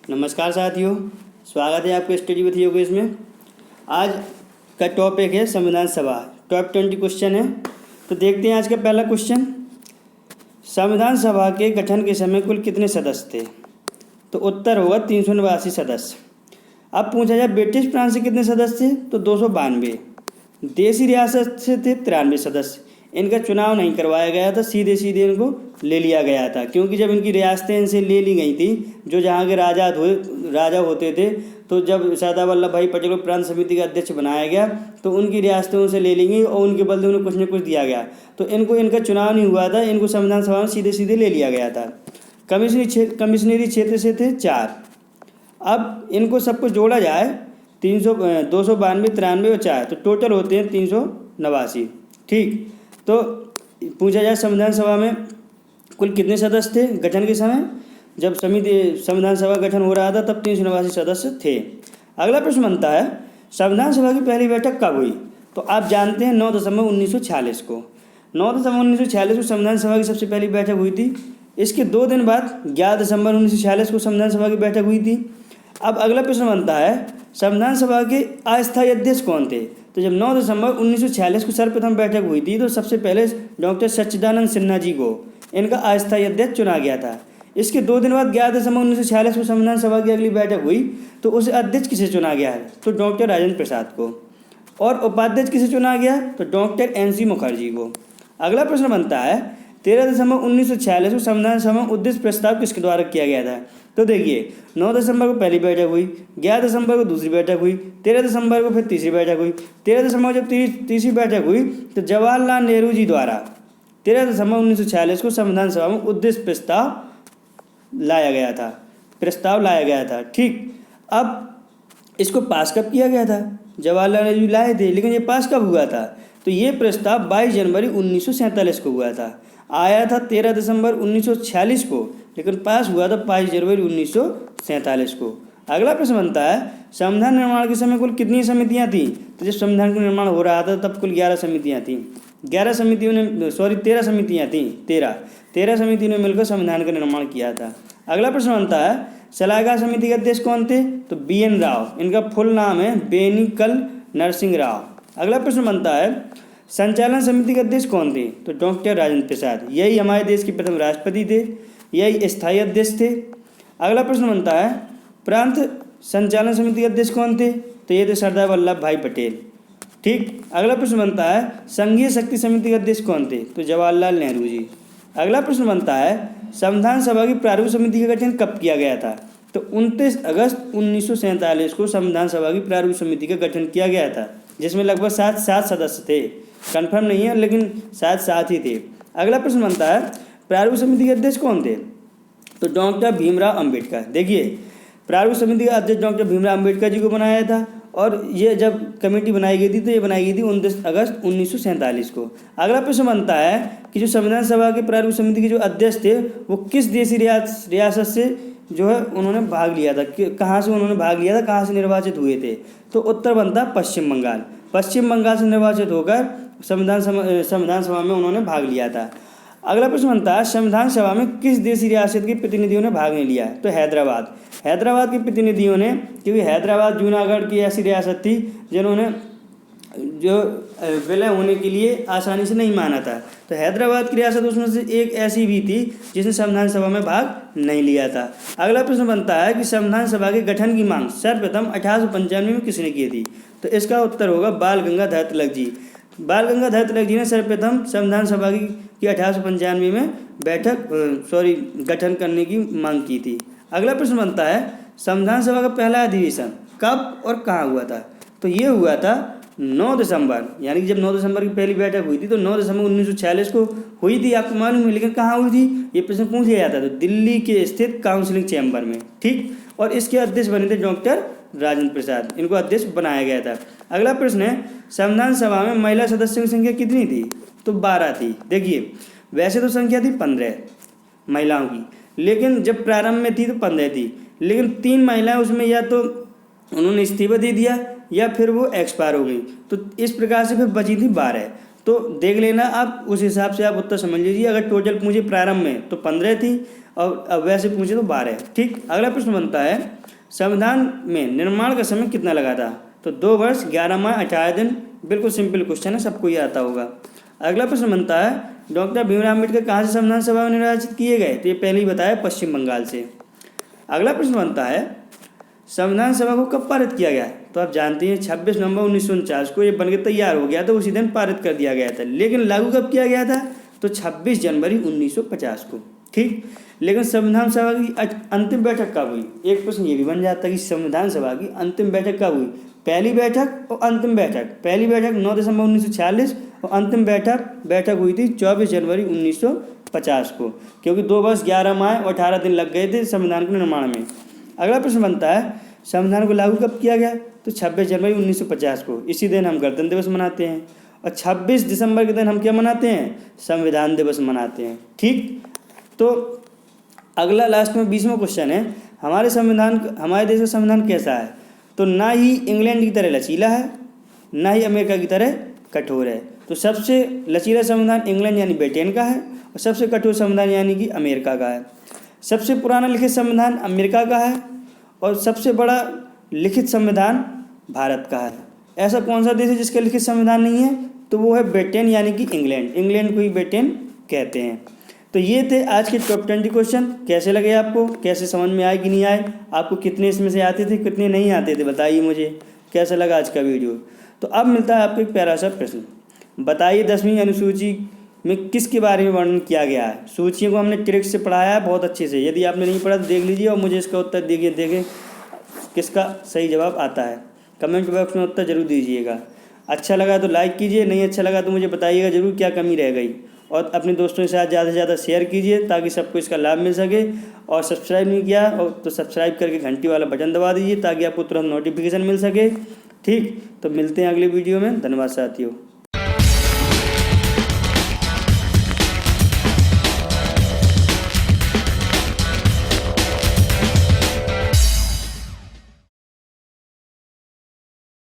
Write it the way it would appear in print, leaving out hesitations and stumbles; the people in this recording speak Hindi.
नमस्कार साथियों, स्वागत है आपके स्टडी विथ योगेश में। आज का टॉपिक है संविधान सभा। टॉप 20 क्वेश्चन है। तो देखते हैं आज का पहला क्वेश्चन। संविधान सभा के गठन के समय कुल कितने सदस्य थे? तो उत्तर होगा 389 सदस्य। अब पूछा जाए ब्रिटिश प्रांत से कितने सदस्य थे? तो 292। देसी रियासत से थे 93 सदस्य। इनका चुनाव नहीं करवाया गया था, सीधे सीधे इनको ले लिया गया था, क्योंकि जब इनकी रियासतें इनसे ले ली गई थी, जो जहाँ के राजा होते थे, तो जब सरदार वल्लभ भाई पटेल को प्रांत समिति का अध्यक्ष बनाया गया तो उनकी रियासतें उनसे ले ली गई और उनके बदले उन्हें कुछ न कुछ दिया गया। तो इनका चुनाव नहीं हुआ था, इनको संविधान सभा में सीधे सीधे ले लिया गया था। कमिश्नरी क्षेत्र से थे 4। अब इनको सब कुछ जोड़ा जाए 292, 93 और 4, तो टोटल होते हैं 389। ठीक, तो पूछा जाए संविधान सभा में कुल कितने सदस्य थे गठन के समय? जब संविधान सभा गठन हो रहा था तब 389 सदस्य थे। अगला प्रश्न बनता है संविधान सभा की पहली बैठक कब हुई? तो आप जानते हैं 9 दिसंबर 1946 को। 9 दिसंबर 1946 को संविधान सभा की सबसे पहली बैठक हुई थी। इसके 2 दिन बाद 11 दिसंबर 1946 को संविधान सभा की बैठक हुई थी। अब अगला प्रश्न बनता है संविधान सभा के अस्थायी अध्यक्ष कौन थे? तो जब 9 दिसंबर 1946 को सर्वप्रथम बैठक हुई थी तो सबसे पहले डॉक्टर सच्चिदानंद सिन्हा जी को इनका अस्थायी अध्यक्ष चुना गया था। इसके 2 दिन बाद 11 दिसंबर 1946 को संविधान सभा की अगली बैठक हुई तो उसे अध्यक्ष किसे चुना गया है? तो डॉक्टर राजेंद्र प्रसाद को। और उपाध्यक्ष किसे चुना गया? तो डॉक्टर NC मुखर्जी को। अगला प्रश्न बनता है 13 दिसंबर 1946 को संविधान सभा में उद्देश्य प्रस्ताव किसके द्वारा किया गया था? तो देखिए 9 दिसंबर को पहली बैठक हुई, 11 दिसंबर को दूसरी बैठक हुई, 13 दिसंबर को फिर तीसरी बैठक हुई। 13 दिसंबर को जब तीसरी बैठक हुई तो जवाहरलाल नेहरू जी द्वारा 13 दिसंबर 1946 को संविधान सभा में उद्देश्य प्रस्ताव लाया गया था। ठीक, अब इसको पास कब किया गया था? जवाहरलाल नेहरू जी लाए थे, लेकिन ये पास कब हुआ था? तो ये प्रस्ताव 22 जनवरी 1947 को हुआ था। आया था 13 दिसंबर 1946 को, लेकिन पास हुआ था 22 जनवरी 1947 को। अगला प्रश्न बनता है संविधान निर्माण के समय कुल कितनी समितियां थीं? तो जब संविधान का निर्माण हो रहा था तब कुल 11 समितियां थीं। 13 समितियां थीं। 13 समितियों ने मिलकर संविधान का निर्माण किया था। अगला प्रश्न बनता है सलाहकार समिति के अध्यक्ष कौन थे? तो BN राव। इनका फुल नाम है बेनीकल नरसिंह राव। अगला प्रश्न बनता है संचालन समिति के अध्यक्ष कौन थे? तो डॉक्टर राजेंद्र प्रसाद। यही हमारे देश के प्रथम राष्ट्रपति थे, यही स्थायी अध्यक्ष थे। अगला प्रश्न बनता है प्रांत संचालन समिति के अध्यक्ष कौन थे? तो ये थे सरदार वल्लभ भाई पटेल। ठीक, अगला प्रश्न बनता है संघीय शक्ति समिति के अध्यक्ष कौन थे? तो जवाहरलाल नेहरू जी। अगला प्रश्न बनता है संविधान सभा की प्रारूप समिति का गठन कब किया गया था? तो 29 अगस्त 1947 को संविधान सभा की प्रारूप समिति का गठन किया गया था, जिसमें लगभग 7 सदस्य थे। कन्फर्म नहीं है, लेकिन शायद 7 ही थे। अगला प्रश्न बनता है प्रारूप समिति के अध्यक्ष कौन थे? तो डॉक्टर भीमराव अम्बेडकर। देखिए प्रारूप समिति का अध्यक्ष डॉक्टर भीमराव अम्बेडकर जी को बनाया था, और ये जब कमेटी बनाई गई थी तो ये बनाई गई थी 29 अगस्त 1947 को। अगला प्रश्न बनता है कि जो संविधान सभा के प्रारूप समिति के जो अध्यक्ष थे वो किस देशी रियासत से जो है उन्होंने भाग लिया था? कहाँ से उन्होंने भाग लिया था, कहाँ से निर्वाचित हुए थे? तो उत्तर बनता पश्चिम बंगाल। पश्चिम बंगाल से निर्वाचित होकर संविधान सभा में उन्होंने भाग लिया था। अगला प्रश्न बनता है संविधान सभा में किस देशी रियासत के प्रतिनिधियों ने भाग नहीं लिया? तो हैदराबाद के प्रतिनिधियों ने, क्योंकि हैदराबाद जूनागढ़ की ऐसी रियासत थी जिन्होंने जो विलय होने के लिए आसानी से नहीं माना था। तो हैदराबाद की रियासत उसमें से एक ऐसी भी थी जिसने संविधान सभा में भाग नहीं लिया था। अगला प्रश्न बनता है कि संविधान सभा के गठन की मांग सर्वप्रथम 1895 में किसने की थी? तो इसका उत्तर होगा बाल गंगाधर तिलक जी। बाल गंगाधर तिलक जी ने सर्वप्रथम संविधान सभा की 1895 में गठन करने की मांग की थी। अगला प्रश्न बनता है संविधान सभा का पहला अधिवेशन कब और कहाँ हुआ था? तो ये हुआ था 9 दिसंबर, यानी कि जब 9 दिसंबर की पहली बैठक हुई थी तो 9 दिसंबर 1946 को हुई थी, आपको मालूम है। लेकिन कहाँ हुई थी ये प्रश्न पूछ लिया जाता है, तो दिल्ली के स्थित काउंसिलिंग चैम्बर में। ठीक, और इसके अध्यक्ष बने थे डॉक्टर राजेंद्र प्रसाद, इनको अध्यक्ष बनाया गया था। अगला प्रश्न है संविधान सभा में महिला सदस्यों की संख्या कितनी थी? तो 12 थी। देखिए वैसे तो संख्या थी 15 महिलाओं की, लेकिन जब प्रारंभ में थी तो 15 थी, लेकिन 3 महिलाएं उसमें या तो उन्होंने इस्तीफा दे दिया या फिर वो एक्सपायर हो गई, तो इस प्रकार से फिर बची थी 12। तो देख लेना आप, उस हिसाब से आप उत्तर समझ लीजिए। अगर टोटल पूछे प्रारंभ में तो 15 थी और अब वैसे पूछे तो 12। ठीक, अगला प्रश्न बनता है संविधान में निर्माण का समय कितना लगा था? तो 2 वर्ष 11 माह 18 दिन। बिल्कुल सिंपल क्वेश्चन है, सबको ये आता होगा। अगला प्रश्न बनता है डॉक्टर भीमराव अम्बेडकर कहाँ से संविधान सभा में निर्वाचित किए गए? तो ये पहले ही बताया, पश्चिम बंगाल से। अगला प्रश्न बनता है संविधान सभा को कब पारित किया गया? तो आप जानते हैं 26 नवंबर 1949 को ये बनकर तैयार हो गया था, उसी दिन पारित कर दिया गया था। लेकिन लागू कब किया गया था? तो 26 जनवरी 1950 को। ठीक, लेकिन संविधान सभा की अंतिम बैठक कब हुई? एक प्रश्न ये भी बन जाता है कि संविधान सभा की अंतिम बैठक कब हुई? पहली बैठक और अंतिम बैठक। पहली बैठक 9 दिसंबर 1946 और अंतिम बैठक हुई थी 24 जनवरी 1950 को, क्योंकि 2 वर्ष 11 माह और 18 दिन लग गए थे संविधान के निर्माण में। अगला प्रश्न बनता है संविधान को लागू कब किया गया? तो 26 जनवरी 1950 को। इसी दिन हम गणतंत्र दिवस मनाते हैं और 26 दिसंबर के दिन हम क्या मनाते हैं? संविधान दिवस मनाते हैं। ठीक, तो अगला लास्ट में 20वां क्वेश्चन है हमारे देश का संविधान कैसा है? तो ना ही इंग्लैंड की तरह लचीला है, ना ही अमेरिका की तरह कठोर है। तो सबसे लचीला संविधान इंग्लैंड यानी ब्रिटेन का है और सबसे कठोर संविधान यानी कि अमेरिका का है। सबसे पुराना लिखित संविधान अमेरिका का है और सबसे बड़ा लिखित संविधान भारत का है। ऐसा कौन सा देश है जिसका लिखित संविधान नहीं है? तो वो है ब्रिटेन यानी कि इंग्लैंड को ही ब्रिटेन कहते हैं। तो ये थे आज के टॉप 20 क्वेश्चन। कैसे लगे आपको? कैसे समझ में आए कि नहीं आए? आपको कितने इसमें से आते थे, कितने नहीं आते थे, बताइए मुझे। कैसा लगा आज का वीडियो? तो अब मिलता है आपको एक प्यारा सा प्रश्न। बताइए 10वीं अनुसूची में किसके बारे में वर्णन किया गया है? सूचियों को हमने ट्रिक से पढ़ाया है बहुत अच्छे से। यदि आपने नहीं पढ़ा तो देख लीजिए और मुझे इसका उत्तर देखें किसका सही जवाब आता है। कमेंट बॉक्स में उत्तर जरूर दीजिएगा। अच्छा लगा तो लाइक कीजिए, नहीं अच्छा लगा तो मुझे बताइएगा ज़रूर क्या कमी रह गई। और अपने दोस्तों के साथ ज़्यादा से ज़्यादा शेयर कीजिए ताकि सबको इसका लाभ मिल सके। और सब्सक्राइब नहीं किया तो सब्सक्राइब करके घंटी वाला बटन दबा दीजिए ताकि आपको तुरंत नोटिफिकेशन मिल सके। ठीक, तो मिलते हैं अगले वीडियो में। धन्यवाद साथियों।